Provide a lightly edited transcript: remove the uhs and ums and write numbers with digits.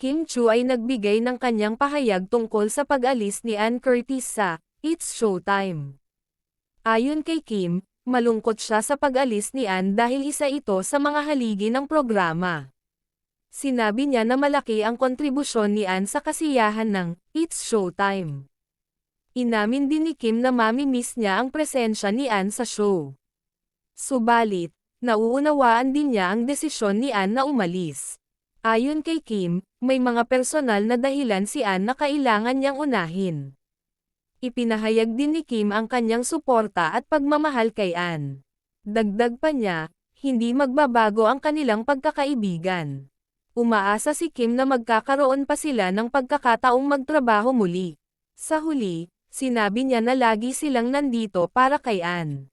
Kim Chu ay nagbigay ng kanyang pahayag tungkol sa pag-alis ni Ann Curtis sa It's Showtime. Ayon kay Kim, malungkot siya sa pag-alis ni Ann dahil isa ito sa mga haligi ng programa. Sinabi niya na malaki ang kontribusyon ni Ann sa kasiyahan ng It's Showtime. Inamin din ni Kim na mami-miss niya ang presensya ni Ann sa show. Subalit, nauunawaan din niya ang desisyon ni Ann na umalis. Ayon kay Kim, may mga personal na dahilan si Ann na kailangan niyang unahin. Ipinahayag din ni Kim ang kanyang suporta at pagmamahal kay Ann. Dagdag pa niya, hindi magbabago ang kanilang pagkakaibigan. Umaasa si Kim na magkakaroon pa sila ng pagkakataong magtrabaho muli. Sa huli, sinabi niya na lagi silang nandito para kay Ann.